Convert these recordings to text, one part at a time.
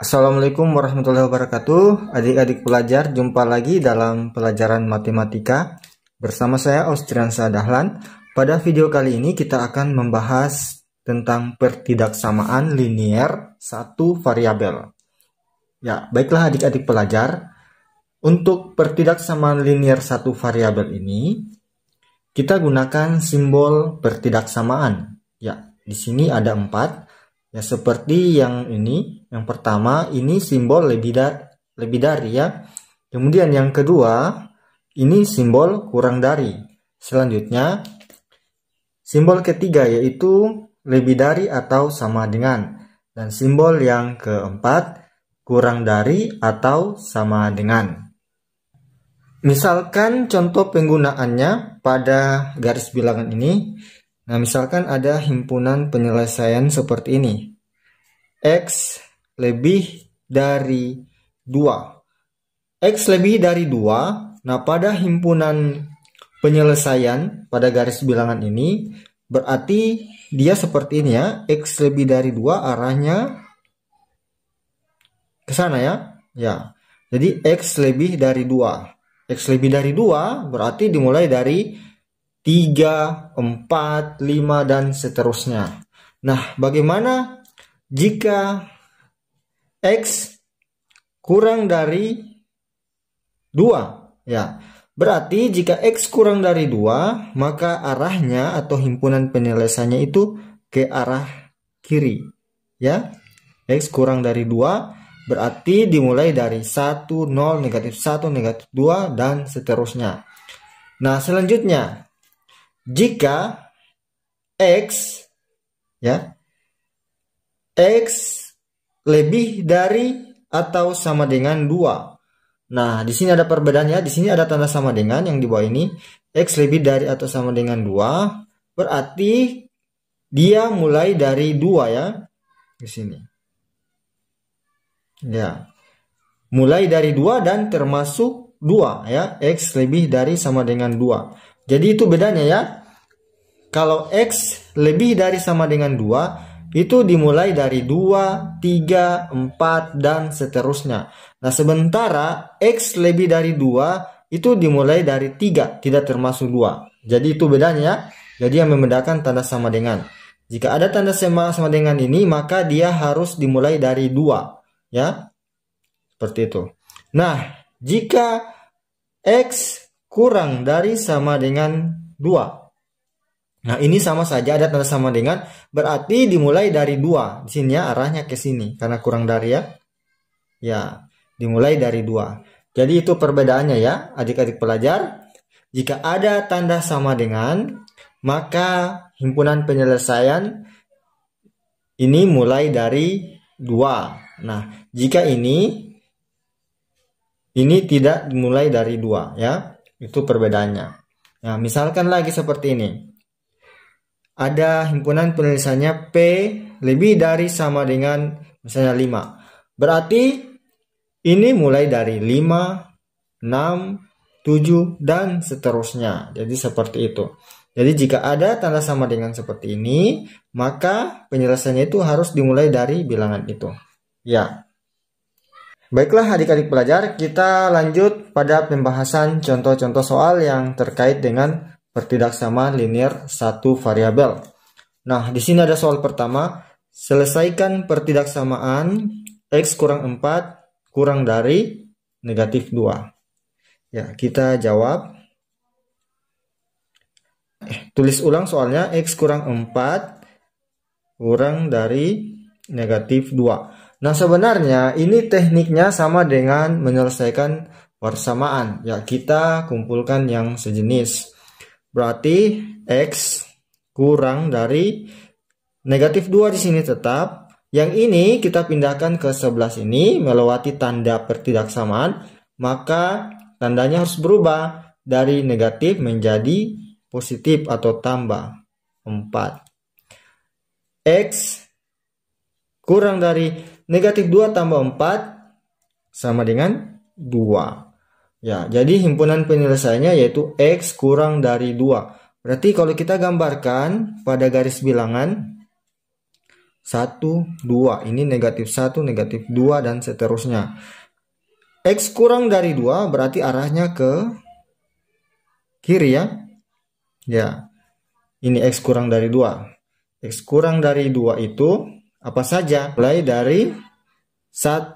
Assalamualaikum warahmatullahi wabarakatuh. Adik-adik pelajar, jumpa lagi dalam pelajaran matematika bersama saya Austriansa Dahlan. Pada video kali ini kita akan membahas tentang pertidaksamaan linier satu variabel. Ya, baiklah adik-adik pelajar. Untuk pertidaksamaan linier satu variabel ini kita gunakan simbol pertidaksamaan. Ya, di sini ada 4. Ya, seperti yang ini, yang pertama ini simbol lebih dari ya. Kemudian yang kedua ini simbol kurang dari. Selanjutnya simbol ketiga yaitu lebih dari atau sama dengan. Dan simbol yang keempat kurang dari atau sama dengan. Misalkan contoh penggunaannya pada garis bilangan ini. Nah, misalkan ada himpunan penyelesaian seperti ini. X lebih dari 2. X lebih dari 2. Nah, pada himpunan penyelesaian pada garis bilangan ini, berarti dia seperti ini ya. X lebih dari 2 arahnya ke sana ya. Ya. Jadi X lebih dari 2. X lebih dari 2 berarti dimulai dari 3, 4, 5, dan seterusnya. Nah, bagaimana jika X kurang dari 2? Ya, berarti jika X kurang dari 2, maka arahnya atau himpunan penyelesaiannya itu ke arah kiri. Ya, X kurang dari 2 berarti dimulai dari 1, 0, negatif 1, negatif 2, dan seterusnya. Nah, selanjutnya jika X ya X lebih dari atau sama dengan 2. Nah, di sini ada perbedaannya. Di sini ada tanda sama dengan yang di bawah ini. X lebih dari atau sama dengan 2 berarti dia mulai dari 2 ya. Di sini. Ya. Mulai dari 2 dan termasuk 2 ya. X lebih dari sama dengan 2. Jadi itu bedanya ya. Kalau X lebih dari sama dengan 2, itu dimulai dari 2, 3, 4, dan seterusnya. Nah, sementara X lebih dari 2, itu dimulai dari 3, tidak termasuk 2. Jadi itu bedanya ya. Jadi yang membedakan tanda sama dengan. Jika ada tanda sama dengan ini, maka dia harus dimulai dari 2. Ya, seperti itu. Nah, jika X kurang dari sama dengan 2. Nah, ini sama saja ada tanda sama dengan, berarti dimulai dari 2. Di sini ya, arahnya ke sini karena kurang dari ya. Ya, dimulai dari 2. Jadi itu perbedaannya ya, adik-adik pelajar. Jika ada tanda sama dengan, maka himpunan penyelesaian ini mulai dari 2. Nah, jika ini tidak dimulai dari 2 ya. Itu perbedaannya. Nah, misalkan lagi seperti ini. Ada himpunan penyelesaiannya P lebih dari sama dengan misalnya 5. Berarti ini mulai dari 5, 6, 7, dan seterusnya. Jadi seperti itu. Jadi jika ada tanda sama dengan seperti ini, maka penyelesaiannya itu harus dimulai dari bilangan itu. Ya. Baiklah adik-adik pelajar, kita lanjut pada pembahasan contoh-contoh soal yang terkait dengan pertidaksamaan linier satu variabel. Nah, di sini ada soal pertama. Selesaikan pertidaksamaan X kurang 4 kurang dari negatif 2. Ya, kita jawab. Tulis ulang soalnya. X kurang 4 kurang dari negatif 2. Nah, sebenarnya ini tekniknya sama dengan menyelesaikan persamaan. Ya, kita kumpulkan yang sejenis. Berarti X kurang dari negatif 2 di sini tetap. Yang ini kita pindahkan ke sebelah sini melewati tanda pertidaksamaan. Maka tandanya harus berubah dari negatif menjadi positif atau tambah 4. X kurang dari negatif 2 tambah 4 sama dengan 2. Ya, jadi himpunan penyelesaiannya yaitu X kurang dari 2. Berarti kalau kita gambarkan pada garis bilangan 1, 2. Ini negatif 1, negatif 2, dan seterusnya. X kurang dari 2 berarti arahnya ke kiri ya. Ya, ini X kurang dari 2. X kurang dari 2 itu apa saja? Mulai dari 1,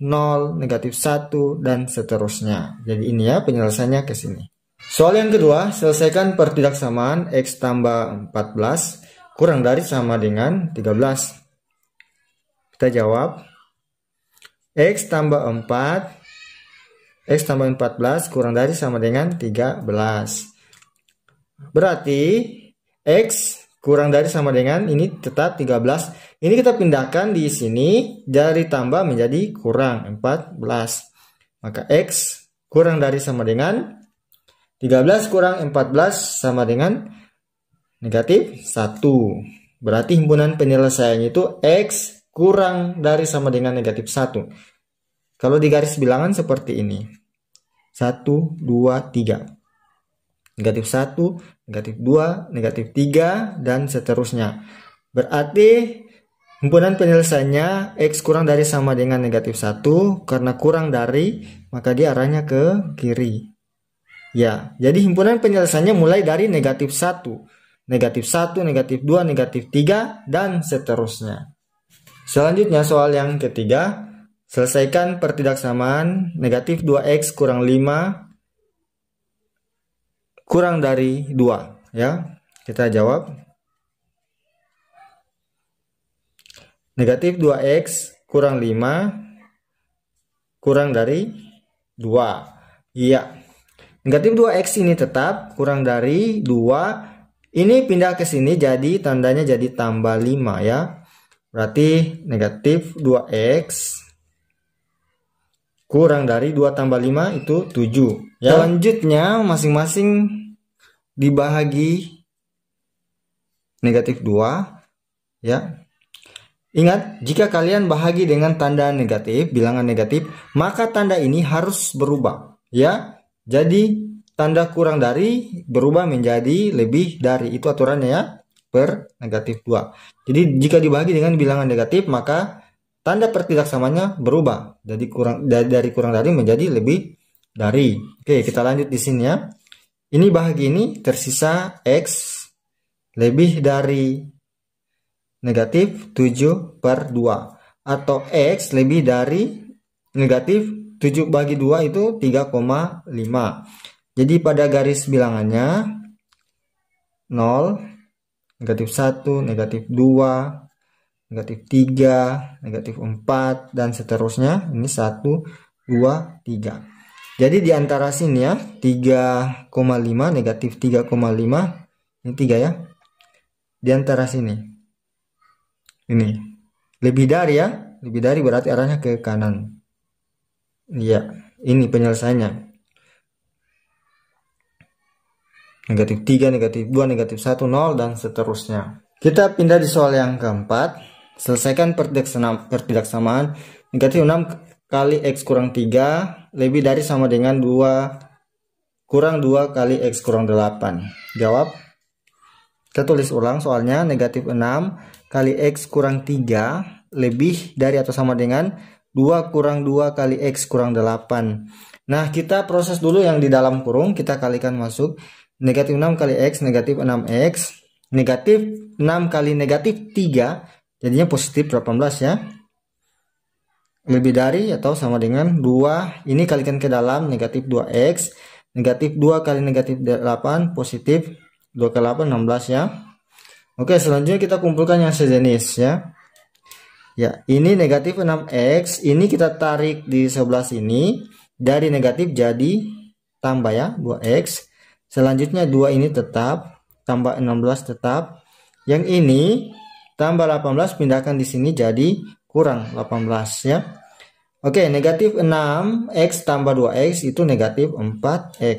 0, negatif 1, dan seterusnya. Jadi ini ya penyelesaiannya ke sini. Soal yang kedua, selesaikan pertidaksamaan X tambah 14 kurang dari sama dengan 13. Kita jawab. X tambah 14 kurang dari sama dengan 13. Berarti X kurang dari sama dengan ini tetap 13. Ini kita pindahkan di sini dari tambah menjadi kurang 14. Maka X kurang dari sama dengan 13 kurang 14 sama dengan negatif 1. Berarti himpunan penyelesaiannya itu X kurang dari sama dengan negatif 1. Kalau di garis bilangan seperti ini. 1, 2, 3. Negatif 1, negatif 2, negatif 3, dan seterusnya. Berarti himpunan penyelesaiannya X kurang dari sama dengan negatif 1. Karena kurang dari, maka dia arahnya ke kiri. Ya, jadi himpunan penyelesaiannya mulai dari negatif 1. Negatif 1, negatif 2, negatif 3, dan seterusnya. Selanjutnya soal yang ketiga. Selesaikan pertidaksamaan negatif 2X kurang 5 kurang dari 2. Ya, kita jawab. Negatif 2X kurang 5 kurang dari 2. Iya. Negatif 2X ini tetap kurang dari 2. Ini pindah ke sini jadi tandanya jadi tambah 5 ya. Berarti negatif 2X kurang dari 2 tambah 5 itu 7. Ya. Selanjutnya masing-masing dibagi negatif 2. Ya. Ingat, jika kalian bahagi dengan tanda negatif, bilangan negatif, maka tanda ini harus berubah. Ya. Jadi tanda kurang dari berubah menjadi lebih dari. Itu aturannya ya. Per negatif 2. Jadi jika dibagi dengan bilangan negatif, maka tanda pertidaksamanya berubah. Jadi dari kurang dari menjadi lebih dari. Oke, kita lanjut di sini ya. Ini bahagi ini tersisa X lebih dari negatif 7/2. Atau X lebih dari negatif 7 bagi 2 itu 3,5. Jadi pada garis bilangannya 0, negatif 1, negatif 2, negatif 3, negatif 4, dan seterusnya. Ini 1, 2, 3. Jadi di antara sini ya 3,5, negatif 3,5. Ini 3 ya. Di antara sini. Ini. Lebih dari ya. Lebih dari berarti arahnya ke kanan. Iya. Ini penyelesaiannya. Negatif 3, negatif 2, negatif 1, 0, dan seterusnya. Kita pindah di soal yang keempat. Selesaikan pertidaksamaan negatif 6 kali X kurang 3 lebih dari sama dengan 2 kurang 2 kali X kurang 8. Jawab. Kita tulis ulang soalnya. Negatif 6 kali X kurang 3 lebih dari atau sama dengan 2 kurang 2 kali X kurang 8. Nah, kita proses dulu yang di dalam kurung. Kita kalikan masuk. Negatif 6 kali X, negatif 6X. Negatif 6 kali negatif 3, jadinya positif 18 ya. Lebih dari atau sama dengan 2. Ini kalikan ke dalam, negatif 2X. Negatif 2 kali negatif 8, positif 2 kali 8, 16 ya. Oke, selanjutnya kita kumpulkan yang sejenis ya. Ya, ini negatif 6X. Ini kita tarik di sebelah sini. Dari negatif jadi tambah ya, 2X. Selanjutnya 2 ini tetap. Tambah 16 tetap. Yang ini tambah 18 pindahkan di sini jadi kurang 18 ya. Oke, negatif 6x tambah 2x itu negatif 4x.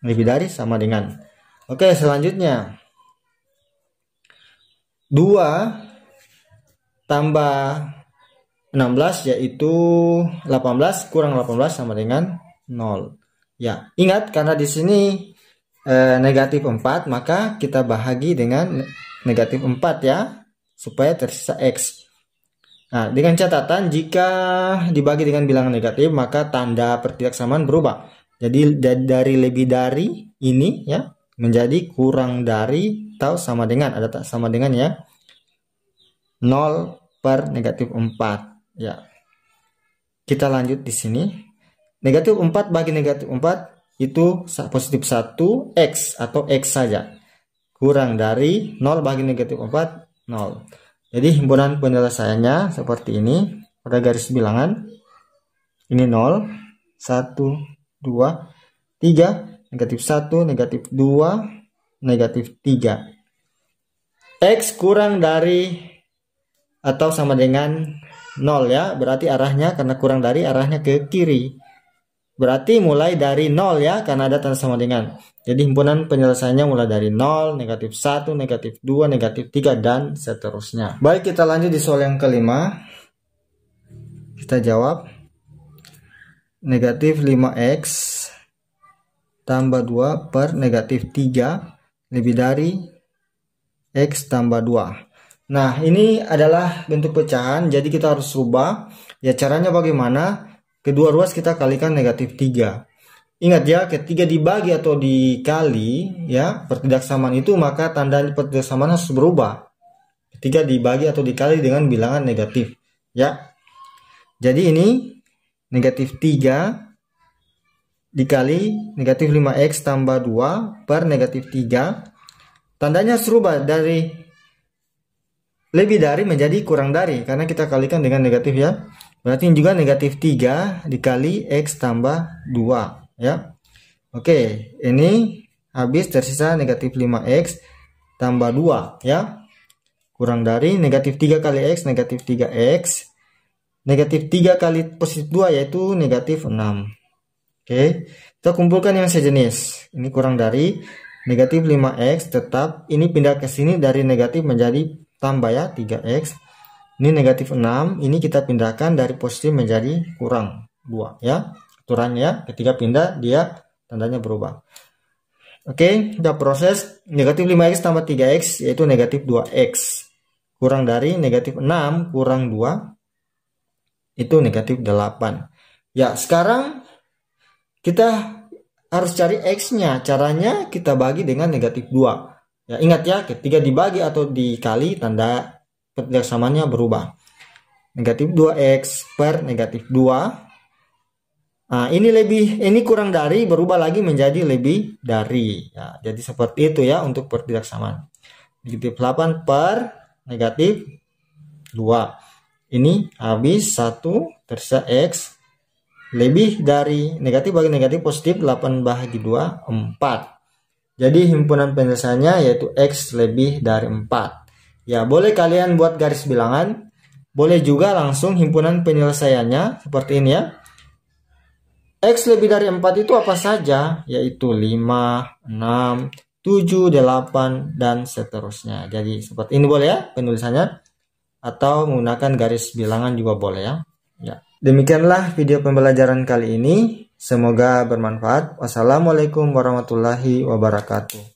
Lebih dari sama dengan. Oke, selanjutnya 2 tambah 16 yaitu 18 kurang 18 sama dengan 0. Ya, ingat karena di sini negatif 4, maka kita bahagi dengan negatif 4 ya. supaya tersisa X. Nah, dengan catatan jika dibagi dengan bilangan negatif maka tanda pertidaksamaan berubah. Jadi dari lebih dari ini ya menjadi kurang dari atau sama dengan, ada tak sama dengan ya, 0 per negatif 4 ya. Kita lanjut di sini. Negatif 4 bagi negatif 4 itu positif 1 X atau X saja. Kurang dari 0 bagi negatif 4, 0. Jadi himpunan penyelesaiannya seperti ini. Pada garis bilangan ini 0, 1, 2, 3, negatif 1, negatif 2, negatif 3. X kurang dari atau sama dengan 0 ya. Berarti arahnya, karena kurang dari, arahnya ke kiri. Berarti mulai dari 0 ya, karena ada tanda sama dengan. Jadi himpunan penyelesaiannya mulai dari 0, negatif 1, negatif 2, negatif 3, dan seterusnya. Baik, kita lanjut di soal yang kelima. Kita jawab. Negatif 5X tambah 2 per negatif 3 lebih dari X tambah 2. Nah, ini adalah bentuk pecahan, jadi kita harus rubah. Ya, caranya bagaimana? Kedua ruas kita kalikan negatif 3. Ingat ya, ketika dibagi atau dikali ya pertidaksamaan itu, maka tanda pertidaksamaan harus berubah ketika dibagi atau dikali dengan bilangan negatif ya. Jadi ini negatif 3 dikali negatif 5X tambah 2 per negatif 3. Tandanya harus berubah dari lebih dari menjadi kurang dari, karena kita kalikan dengan negatif ya. Berarti ini juga negatif 3 dikali X tambah 2 ya. Oke, ini habis tersisa negatif 5X tambah 2 ya. Kurang dari negatif 3 kali X, negatif 3X. Negatif 3 kali positif 2 yaitu negatif 6. Oke, kita kumpulkan yang sejenis. Ini kurang dari negatif 5X, tetap ini pindah ke sini dari negatif menjadi tambah ya, 3X. Ini negatif 6, ini kita pindahkan dari positif menjadi kurang 2 ya. Aturannya ketika pindah dia tandanya berubah. Oke, kita proses. Negatif 5X tambah 3X yaitu negatif 2X. Kurang dari negatif 6 kurang 2 itu negatif 8. Ya, sekarang kita harus cari X-nya. Caranya kita bagi dengan negatif 2. Ya, ingat ya, ketika dibagi atau dikali tanda pertidaksamaannya berubah. Negatif 2X per negatif 2. Nah, ini kurang dari berubah lagi menjadi lebih dari. Ya, jadi seperti itu ya untuk pertidaksamaan. Negatif 8 per negatif 2. Ini habis 1 tersisa X lebih dari negatif bagi negatif positif 8 bahagi 2, 4. Jadi himpunan penyelesaiannya yaitu X lebih dari 4. Ya, boleh kalian buat garis bilangan. Boleh juga langsung himpunan penyelesaiannya seperti ini ya. X lebih dari 4 itu apa saja? Yaitu 5, 6, 7, 8, dan seterusnya. Jadi seperti ini boleh ya penulisannya. Atau menggunakan garis bilangan juga boleh ya. Ya. Demikianlah video pembelajaran kali ini. Semoga bermanfaat. Wassalamualaikum warahmatullahi wabarakatuh.